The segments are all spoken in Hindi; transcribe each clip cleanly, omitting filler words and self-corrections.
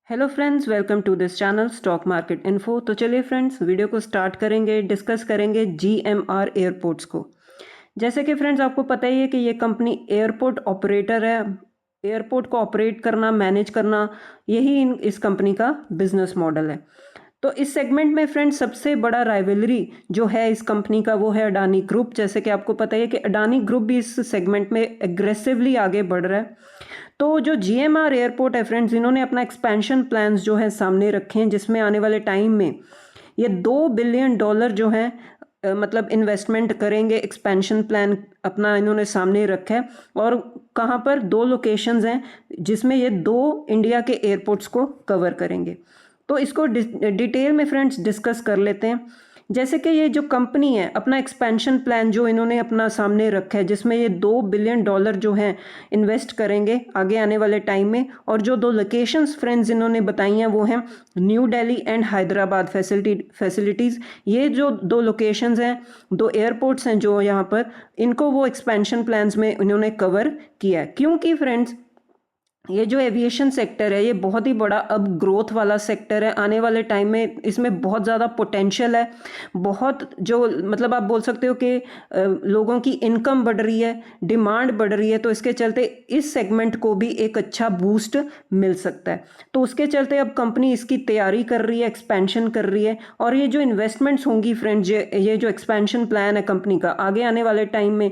Hello friends, welcome to this channel stock market info. तो चलिए फ्रेंड्स, वीडियो को स्टार्ट करेंगे। डिस्कस करेंगे जीएमआर एयरपोर्ट्स को। जैसे कि फ्रेंड्स आपको पता ही है कि ये कंपनी एयरपोर्ट ऑपरेटर है। एयरपोर्ट को ऑपरेट करना, मैनेज करना, यही इस कंपनी का बिजनेस मॉडल है। तो इस सेगमेंट में फ्रेंड्स सबसे बड़ा राइवलरी जो है इस कंपनी का, वो है अडानी ग्रुप। जैसे कि आपको पता ही है कि अडानी ग्रुप भी इस सेगमेंट में एग्रेसिवली आगे बढ़ रहा है। तो जो जीएमआर एयरपोर्ट है फ्रेंड्स, इन्होंने अपना एक्सपेंशन प्लान्स जो है सामने रखे हैं, जिसमें आने वाले टाइम में ये $2 बिलियन जो है मतलब इन्वेस्टमेंट करेंगे। एक्सपेंशन प्लान अपना इन्होंने सामने रखा है। और कहाँ पर? 2 लोकेशंस हैं जिसमें ये 2 इंडिया के एयरपोर्ट्स को कवर करेंगे। तो इसको डिटेल में फ्रेंड्स डिस्कस कर लेते हैं। जैसे कि ये जो कंपनी है, अपना एक्सपेंशन प्लान जो इन्होंने अपना सामने रखा है, जिसमें ये $2 बिलियन जो हैं इन्वेस्ट करेंगे आगे आने वाले टाइम में। और जो 2 लोकेशंस फ्रेंड्स इन्होंने बताई हैं वो हैं new Delhi and Hyderabad facilities. ये जो 2 लोकेशंस हैं, 2 एयरपोर्ट्स हैं जो यहाँ पर, इनको वो एक्सपेंशन प्लान्स में इन्होंने कवर किया है। क्योंकि फ्रेंड्स ये जो एविएशन सेक्टर है, ये बहुत ही बड़ा अब ग्रोथ वाला सेक्टर है। आने वाले टाइम में इसमें बहुत ज़्यादा पोटेंशियल है। बहुत जो मतलब आप बोल सकते हो कि लोगों की इनकम बढ़ रही है, डिमांड बढ़ रही है। तो इसके चलते इस सेगमेंट को भी एक अच्छा बूस्ट मिल सकता है। तो उसके चलते अब कंपनी इसकी तैयारी कर रही है, एक्सपेंशन कर रही है। और ये जो इन्वेस्टमेंट्स होंगी फ्रेंड्स, ये जो एक्सपेंशन प्लान है कंपनी का आगे आने वाले टाइम में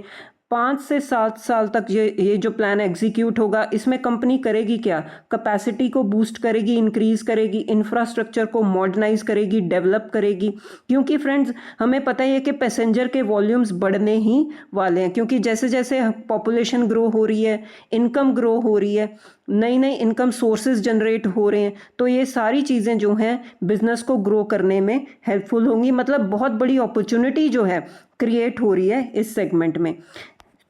5 से 7 साल तक ये जो प्लान एग्जीक्यूट होगा, इसमें कंपनी करेगी क्या? कैपेसिटी को बूस्ट करेगी, इंक्रीज करेगी, इंफ्रास्ट्रक्चर को मॉडर्नाइज करेगी, डेवलप करेगी। क्योंकि फ्रेंड्स हमें पता ही है कि पैसेंजर के वॉल्यूम्स बढ़ने ही वाले हैं। क्योंकि जैसे जैसे पॉपुलेशन ग्रो हो रही है, इनकम ग्रो हो रही है, नई नई इनकम सोर्सेज जनरेट हो रहे हैं, तो ये सारी चीज़ें जो हैं बिजनेस को ग्रो करने में हेल्पफुल होंगी। मतलब बहुत बड़ी अपॉर्चुनिटी जो है क्रिएट हो रही है इस सेगमेंट में।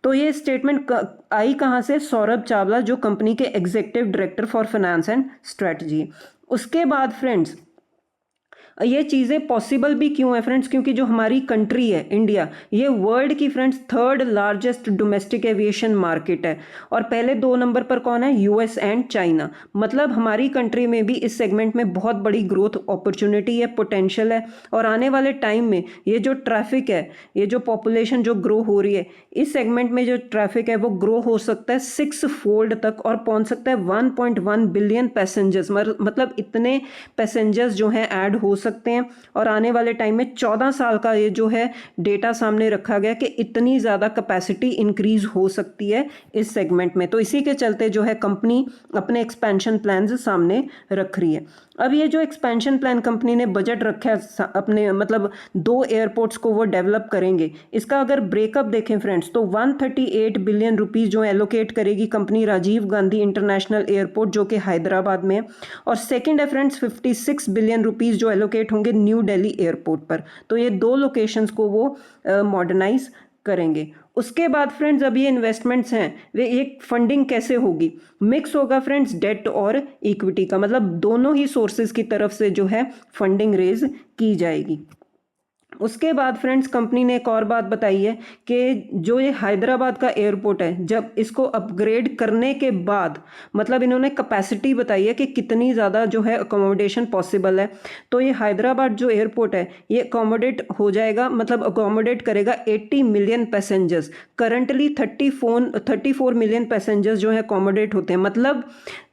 तो ये स्टेटमेंट आई कहाँ से? सौरभ चावला, जो कंपनी के executive director for finance and strategy. उसके बाद फ्रेंड्स ये चीज़ें पॉसिबल भी क्यों है फ्रेंड्स? क्योंकि जो हमारी कंट्री है इंडिया, ये वर्ल्ड की friends 3rd largest domestic aviation market है। और पहले 2 नंबर पर कौन है? US and China. मतलब हमारी कंट्री में भी इस सेगमेंट में बहुत बड़ी ग्रोथ अपॉर्चुनिटी है, पोटेंशियल है। और आने वाले टाइम में ये जो ट्रैफिक है, ये जो पॉपुलेशन जो ग्रो हो रही है, इस सेगमेंट में जो ट्रैफिक है वो ग्रो हो सकता है 6 फोल्ड तक और पहुंच सकता है 1.1 बिलियन पैसेंजर्स। मतलब इतने पैसेंजर्स जो हैं ऐड हो सकते हैं। और आने वाले टाइम में 14 साल का ये जो है डेटा सामने रखा गया कि इतनी ज़्यादा कैपेसिटी इंक्रीज हो सकती है इस सेगमेंट में। तो इसी के चलते जो है कंपनी अपने एक्सपेंशन प्लान्स सामने रख रही है। अब ये जो एक्सपेंशन प्लान कंपनी ने बजट रखा है अपने, मतलब 2 एयरपोर्ट्स को वो डेवलप करेंगे। इसका अगर ब्रेकअप देखें फ्रेंड्स, तो 138 बिलियन रुपीज़ जो एलोकेट करेगी company Rajiv Gandhi international airport, जो कि हैदराबाद में है। और सेकंड है फ्रेंड्स 56 बिलियन रुपीज़ जो एलोकेट होंगे न्यू दिल्ली एयरपोर्ट पर। तो ये 2 लोकेशंस को वो मॉडर्नाइज करेंगे। उसके बाद फ्रेंड्स अब ये इन्वेस्टमेंट्स हैं, वे एक फंडिंग कैसे होगी? मिक्स होगा फ्रेंड्स डेट और इक्विटी का। मतलब दोनों ही सोर्सेज की तरफ से जो है फंडिंग रेज की जाएगी। उसके बाद फ्रेंड्स कंपनी ने एक और बात बताई है कि जो ये हैदराबाद का एयरपोर्ट है, जब इसको अपग्रेड करने के बाद, मतलब इन्होंने कैपेसिटी बताई है कि कितनी ज़्यादा जो है अकोमोडेशन पॉसिबल है। तो ये हैदराबाद जो एयरपोर्ट है ये अकोमोडेट हो जाएगा, मतलब अकोमोडेट करेगा 80 million passengers. Currently 34 million passengers जो है अकोमोडेट होते हैं। मतलब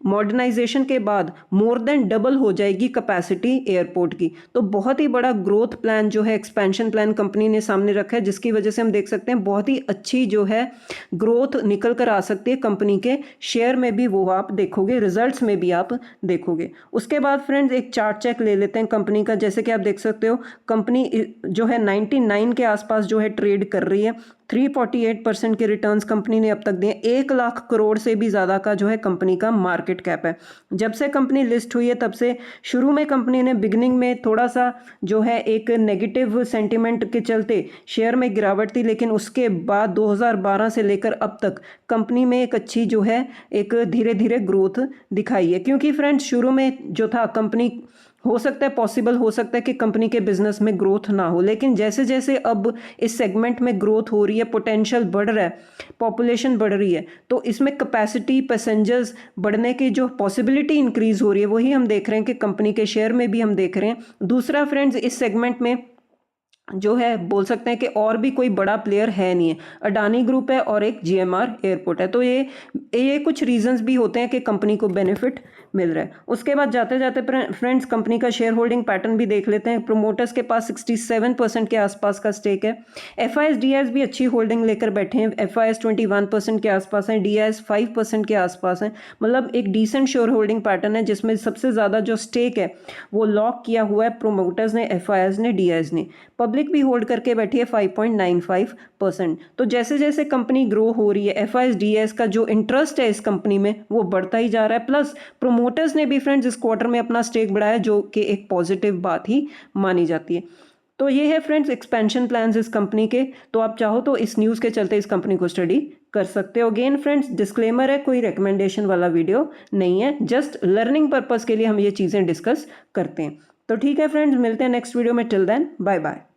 मॉडर्नाइजेशन के बाद मोर देन डबल हो जाएगी कैपेसिटी एयरपोर्ट की। तो बहुत ही बड़ा ग्रोथ प्लान जो है, एक्सपेंशन प्लान कंपनी ने सामने रखा है, जिसकी वजह से हम देख सकते हैं बहुत ही अच्छी जो है ग्रोथ निकल कर आ सकती है कंपनी के शेयर में भी, वो आप देखोगे, रिजल्ट्स में भी आप देखोगे। उसके बाद फ्रेंड्स एक चार्ट चेक ले लेते हैं कंपनी का। जैसे कि आप देख सकते हो कंपनी जो है 99 के आसपास जो है ट्रेड कर रही है। 348% के रिटर्न्स कंपनी ने अब तक दिए। 1 लाख करोड़ से भी ज़्यादा का जो है कंपनी का मार्केट कैप है। जब से कंपनी लिस्ट हुई है तब से शुरू में कंपनी ने बिगनिंग में थोड़ा सा जो है एक नेगेटिव सेंटिमेंट के चलते शेयर में गिरावट थी, लेकिन उसके बाद 2012 से लेकर अब तक कंपनी में एक अच्छी जो है एक धीरे धीरे ग्रोथ दिखाई है। क्योंकि फ्रेंड्स शुरू में जो था कंपनी हो सकता है, पॉसिबल हो सकता है कि कंपनी के बिजनेस में ग्रोथ ना हो, लेकिन जैसे जैसे अब इस सेगमेंट में ग्रोथ हो रही है, पोटेंशियल बढ़ रहा है, पॉपुलेशन बढ़ रही है, तो इसमें कैपेसिटी, पैसेंजर्स बढ़ने की जो पॉसिबिलिटी इंक्रीज हो रही है, वही हम देख रहे हैं कि कंपनी के शेयर में भी हम देख रहे हैं। दूसरा फ्रेंड्स, इस सेगमेंट में जो है बोल सकते हैं कि और भी कोई बड़ा प्लेयर है नहीं है, अडानी ग्रुप है और एक जीएमआर एयरपोर्ट है। तो ये कुछ रीजंस भी होते हैं कि कंपनी को बेनिफिट मिल रहा है। उसके बाद जाते जाते फ्रेंड्स कंपनी का शेयर होल्डिंग पैटर्न भी देख लेते हैं। प्रोमोटर्स के पास 67% के आसपास का स्टेक है। एफआईएस डीआईएस भी अच्छी होल्डिंग लेकर बैठे हैं। एफआईएस 21% के आसपास है, डीआईएस 5% के आसपास है। मतलब एक डिसेंट शेयर होल्डिंग पैटर्न है, जिसमें सबसे ज़्यादा जो स्टेक है वो लॉक किया हुआ है प्रोमोटर्स ने, एफआईएस ने, डीआईएस ने। पब्लिक भी होल्ड करके बैठी है 5.95%। तो जैसे जैसे कंपनी ग्रो हो रही है, एफआईएस डीआईएस का जो इंटरेस्ट है इस कंपनी में वो बढ़ता ही जा रहा है। प्लस प्रोमोटर्स ने भी फ्रेंड्स इस क्वार्टर में अपना स्टेक बढ़ाया, जो कि एक पॉजिटिव बात ही मानी जाती है। तो ये है फ्रेंड्स एक्सपेंशन प्लान्स इस कंपनी के। तो आप चाहो तो इस न्यूज़ के चलते इस कंपनी को स्टडी कर सकते हो। अगेन फ्रेंड्स डिस्क्लेमर है, कोई रिकमेंडेशन वाला वीडियो नहीं है, जस्ट लर्निंग पर्पस के लिए हम ये चीज़ें डिस्कस करते हैं। तो ठीक है फ्रेंड्स, मिलते हैं नेक्स्ट वीडियो में। Till then bye bye.